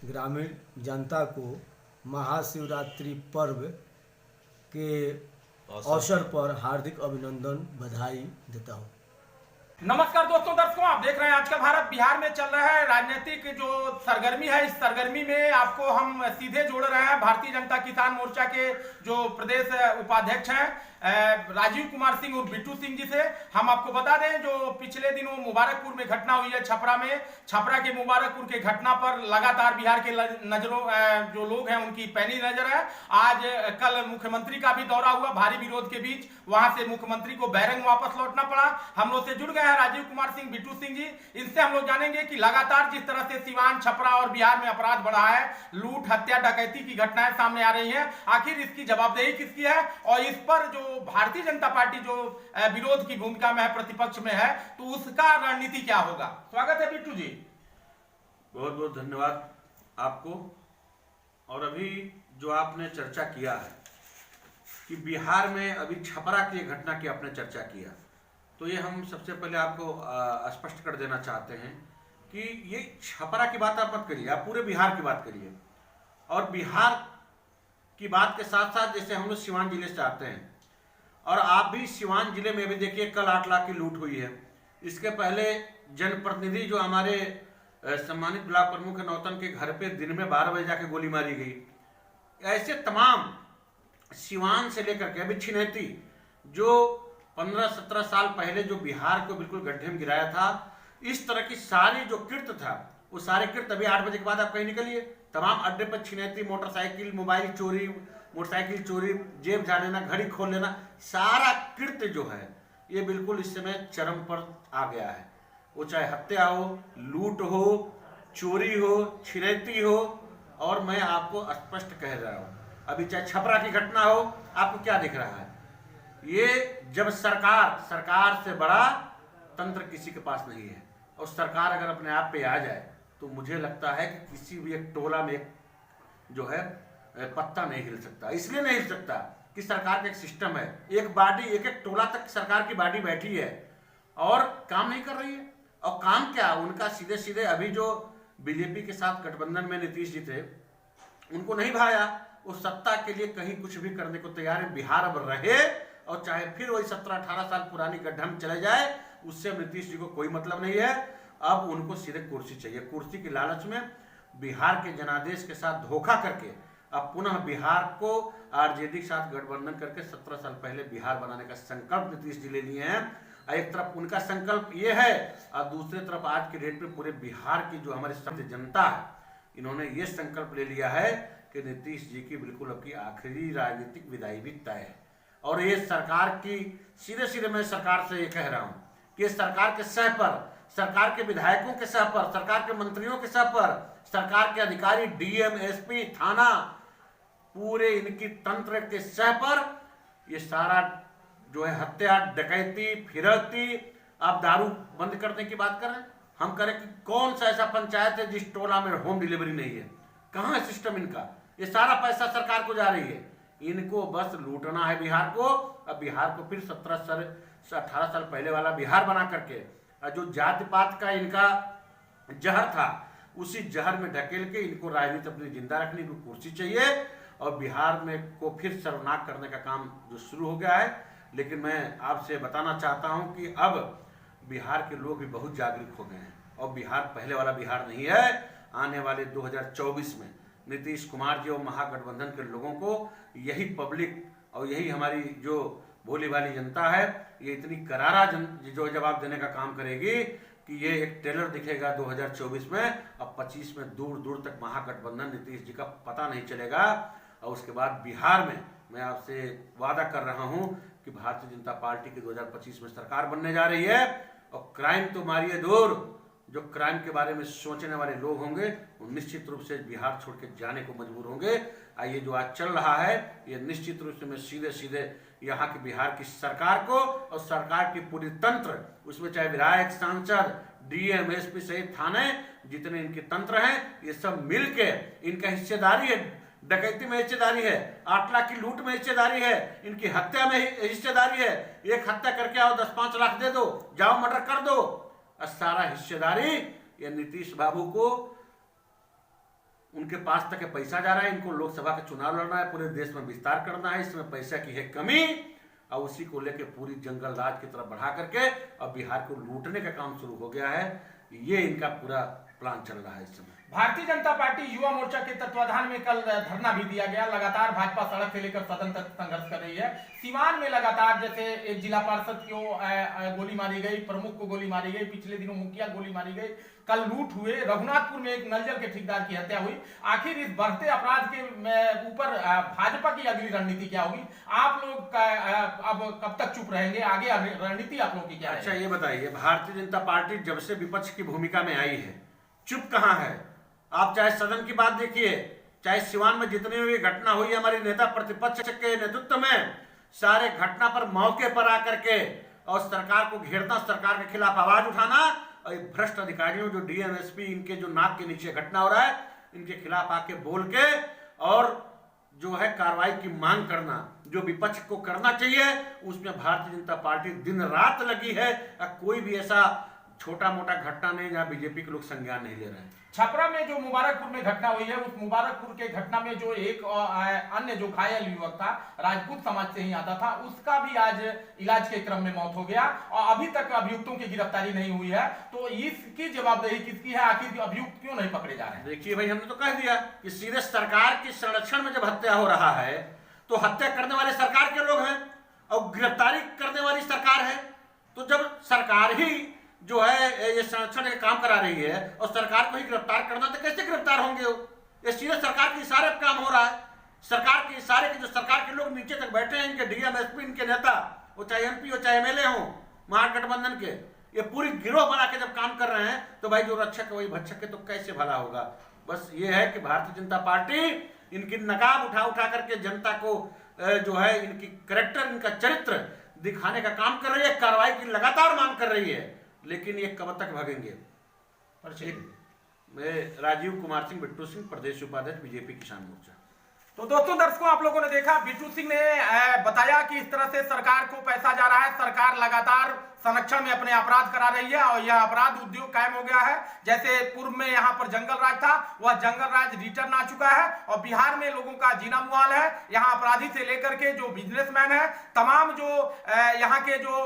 ग्रामीण जनता को महाशिवरात्रि पर्व के अवसर पर हार्दिक अभिनंदन बधाई देता हूँ। नमस्कार दर्शकों, आप देख रहे हैं आज का भारत। बिहार में चल रहा है राजनीतिक जो सरगर्मी है, इस सरगर्मी में आपको हम सीधे जोड़ रहे हैं भारतीय जनता किसान मोर्चा के जो प्रदेश उपाध्यक्ष हैं राजीव कुमार सिंह और बिट्टू सिंह जी से। हम आपको बता दें जो पिछले दिनों मुबारकपुर में घटना हुई है, छपरा के मुबारकपुर के घटना पर लगातार बिहार के नजरों जो लोग हैं उनकी पैनी नजर है। आज कल मुख्यमंत्री का भी दौरा हुआ, भारी विरोध के बीच वहां से मुख्यमंत्री को बैरंग वापस लौटना पड़ा। हम लोग से जुड़ गए हैं राजीव कुमार सिंह, बिट्टू सिंह जी। इनसे हम लोग जानेंगे कि लगातार जिस तरह से सिवान, छपरा और बिहार में अपराध बढ़ा है, लूट, हत्या, डकैती की घटनाएं सामने आ रही हैं, आखिर इसकी जवाबदेही किसकी है? और इस पर जो भारतीय जनता पार्टी जो विरोध की भूमिका में है, प्रतिपक्ष में है, तो उसका रणनीति क्या होगा? स्वागत है बिट्टू जी। बहुत बहुत धन्यवाद आपको। और अभी जो आपने चर्चा किया है कि बिहार में अभी छपरा की घटना की आपने चर्चा किया, तो ये हम सबसे पहले आपको स्पष्ट कर देना चाहते हैं कि ये छपरा की बात आप मत करिए, आप पूरे बिहार की बात करिए। और बिहार की बात के साथ साथ जैसे हम लोग सिवान जिले से आते हैं, और आप भी सिवान जिले में भी देखिए कल 8 लाख की लूट हुई है। इसके पहले जनप्रतिनिधि जो हमारे सम्मानित ब्लॉक प्रमुख नौतन के घर पे दिन में 12 बजे जाके गोली मारी गई। ऐसे तमाम सिवान से लेकर के अभी छिनेती जो 15-17 साल पहले जो बिहार को बिल्कुल गड्ढे में गिराया था, इस तरह की सारी जो कृत्य था वो सारे कृत्य अभी 8 बजे के बाद आप कहीं निकलिए, तमाम अड्डे पर छिनेती, मोटरसाइकिल, मोबाइल चोरी, मोटरसाइकिल चोरी, जेब झाड़ लेना, घड़ी खोल लेना, सारा कृत्य जो है ये बिल्कुल इस समय चरम पर आ गया है। वो चाहे हत्या हो, लूट हो, चोरी हो, छिनैती हो। और मैं आपको स्पष्ट कह रहा हूं, अभी चाहे छपरा की घटना हो, आपको क्या दिख रहा है? ये जब सरकार से बड़ा तंत्र किसी के पास नहीं है, और सरकार अगर अपने आप पे आ जाए तो मुझे लगता है कि किसी भी एक टोला में एक जो है पत्ता नहीं हिल सकता। इसलिए नहीं हिल सकता कि सरकार का एक सिस्टम है, एक बॉडी, एक टोला तक सरकार की बॉडी बैठी है और काम नहीं कर रही है। और काम क्या, उनका सीधे सीधे अभी जो बीजेपी के साथ गठबंधन में नीतीश जी थे, उनको नहीं भाया, उस सत्ता के लिए कहीं कुछ भी करने को तैयार है। बिहार अब रहे और चाहे फिर वही 17-18 साल पुरानी गड्ढा में चले जाए, उससे नीतीश जी को कोई मतलब नहीं है। अब उनको सीधे कुर्सी चाहिए। कुर्सी की लालच में बिहार के जनादेश के साथ धोखा करके अब पुनः बिहार को आरजेडी के साथ गठबंधन करके 17 साल पहले बिहार बनाने का संकल्प नीतीश जी ले लिए हैं। एक तरफ उनका संकल्प ये है, और दूसरी तरफ आज के डेट में पूरे बिहार की जो हमारी समृद्ध जनता है, इन्होंने ये संकल्प ले लिया है कि नीतीश जी की बिल्कुल अब की आखिरी राजनीतिक विदाई भी तय है। और ये सरकार की सीधे मैं सरकार से ये कह रहा हूं कि सरकार के सह पर, सरकार के विधायकों के सह पर, सरकार के मंत्रियों के सह पर, सरकार के अधिकारी, डीएम, एसपी, थाना, पूरे इनकी तंत्र के सह पर ये सारा जो है हत्या, डकैती, फिरौती, आप दारू बंद करने की बात करें, हम करें कि कौन सा ऐसा पंचायत है जिस टोला में होम डिलीवरी नहीं है? कहां है सिस्टम इनका? ये सारा पैसा सरकार को जा रही है। इनको बस लूटना है बिहार को। अब बिहार को फिर 17-18 साल पहले वाला बिहार बना करके, जो जाति पात का इनका जहर था, उसी जहर में ढकेल के इनको राजनीति अपनी जिंदा रखने की कुर्सी चाहिए। और बिहार में को फिर सर्वनाश करने का काम जो शुरू हो गया है। लेकिन मैं आपसे बताना चाहता हूं कि अब बिहार के लोग भी बहुत जागरूक हो गए हैं, और बिहार पहले वाला बिहार नहीं है। आने वाले 2024 में नीतीश कुमार जी और महागठबंधन के लोगों को यही पब्लिक और यही हमारी जो भोली भाली जनता है, ये इतनी करारा जो जवाब देने का काम करेगी कि ये एक टेलर दिखेगा 2024 में। अब 25 में दूर दूर तक महागठबंधन नीतीश जी का पता नहीं चलेगा। और उसके बाद बिहार में मैं आपसे वादा कर रहा हूं कि भारतीय जनता पार्टी की 2025 में सरकार बनने जा रही है। और क्राइम तो मारिए दूर, जो क्राइम के बारे में सोचने वाले लोग होंगे वो निश्चित रूप से बिहार छोड़ के जाने को मजबूर होंगे। ये जो आज चल रहा है, ये निश्चित रूप से मैं सीधे यहाँ की बिहार की सरकार को और सरकार की पूरी तंत्र, उसमें चाहे विधायक, सांसद, डीएम, एसपी सहित थाने, जितने इनके तंत्र हैं, ये सब मिलके इनका हिस्सेदारी है, डकैती में हिस्सेदारी है, 8 लाख की लूट में हिस्सेदारी है, इनकी हत्या में हिस्सेदारी है। एक हत्या करके आओ, 10-5 लाख दे दो, जाओ मर्डर कर दो। सारा हिस्सेदारी ये नीतीश बाबू को उनके पास तक पैसा जा रहा है, इनको लोकसभा का चुनाव लड़ना है, पूरे देश में विस्तार करना है, इसमें पैसा की है कमी, और उसी को लेकर पूरी जंगल राज की तरफ बढ़ा करके अब बिहार को लूटने का काम शुरू हो गया है। ये इनका पूरा प्लान चल रहा है इस समय। भारतीय जनता पार्टी युवा मोर्चा के तत्वाधान में कल धरना भी दिया गया। लगातार भाजपा सड़क से लेकर सदन तक संघर्ष कर रही है। सीवान में लगातार जैसे एक जिला पार्षद को गोली मारी गई, प्रमुख को गोली मारी गई, पिछले दिनों मुखिया गोली मारी गई, कल लूट हुए, रघुनाथपुर में एक नलजल के ठेकेदार की हत्या हुई। आखिर इस बढ़ते अपराध के ऊपर भाजपा की अगली रणनीति क्या होगी? आप लोग अब कब तक चुप रहेंगे? आगे रणनीति आप लोग की क्या है? अच्छा ये बताइए, भारतीय जनता पार्टी जब से विपक्ष की भूमिका में आई है, चुप कहां है? आप चाहे सदन की बात देखिए, चाहे सिवान में जितनी भी घटना हुई है, हमारी नेता प्रतिपक्ष के नेतृत्व में सारे घटना पर मौके पर आकर के और सरकार को घेरना, सरकार के खिलाफ आवाज उठाना, और भ्रष्ट अधिकारियों जो डीएम एसपी इनके जो नाक के नीचे घटना हो रहा है, इनके खिलाफ आके बोल के और जो है कार्रवाई की मांग करना, जो विपक्ष को करना चाहिए, उसमें भारतीय जनता पार्टी दिन रात लगी है। कोई भी ऐसा छोटा मोटा घटना नहीं जहां बीजेपी के लोग संज्ञान नहीं ले रहे हैं। छपरा में जो मुबारकपुर में घटना हुई है, उस मुबारकपुर के घटना में जो एक अन्य जो घायल युवक था, राजपूत समाज से ही आता था, उसका भी आज इलाज के क्रम में मौत हो गया और अभी तक अभियुक्तों की गिरफ्तारी नहीं हुई है। तो इसकी जवाबदेही किसकी है? आखिर अभियुक्त क्यों नहीं पकड़े जा रहे हैं? देखिए भाई, हमने तो कह दिया कि सीधे सरकार के संरक्षण में जब हत्या हो रहा है तो हत्या करने वाले सरकार के लोग हैं और गिरफ्तारी करने वाली सरकार है। तो जब सरकार ही जो है ये संरक्षण का काम करा रही है और सरकार को ही गिरफ्तार करना, तो कैसे गिरफ्तार होंगे वो? ये सीधे सरकार के इशारे पर काम हो रहा है। सरकार के इशारे के जो सरकार के लोग नीचे तक बैठे हैं, इनके डीएम एसपी, इनके नेता, वो चाहे एमपी हो चाहे एमएलए हो महागठबंधन के, ये पूरी गिरोह बना के जब काम कर रहे हैं तो भाई जो रक्षक है वही भक्षक है, तो कैसे भला होगा? बस ये है कि भारतीय जनता पार्टी इनकी नकाब उठा उठा करके जनता को जो है इनकी कैरेक्टर, इनका चरित्र दिखाने का काम कर रही है, कार्रवाई की लगातार मांग कर रही है, लेकिन ये कब तक भागेंगे? मैं राजीव कुमार सिंह, बिट्टू सिंह, प्रदेश उपाध्यक्ष बीजेपी किसान मोर्चा। तो दोस्तों, दर्शकों, आप लोगों ने देखा बिट्टू सिंह ने बताया कि इस तरह से सरकार को पैसा जा रहा है, सरकार लगातार संरक्षण में अपने अपराध करा रही है और यह अपराध उद्योग कायम हो गया है। जैसे पूर्व में यहाँ पर जंगल राज था, वह जंगल राज रिटर्न आ चुका है और बिहार में लोगों का जीना मुहाल है। यहाँ अपराधी से लेकर के जो बिजनेसमैन है, तमाम जो यहाँ के जो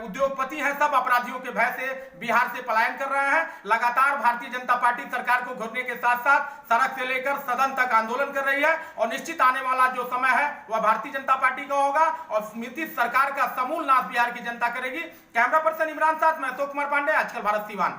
उद्योगपति हैं, सब अपराधियों के भय से बिहार से पलायन कर रहे हैं। लगातार भारतीय जनता पार्टी सरकार को घेरने के साथ साथ सड़क से लेकर सदन तक आंदोलन कर रही है और निश्चित आने वाला जो समय है वह भारतीय जनता पार्टी का होगा और नीतीश सरकार का समूल नाश बिहार की जनता करेगी। कैमरा पर्सन इमरान साथ मैं अशोक कुमार पांडे, आजकल भारत सिवान।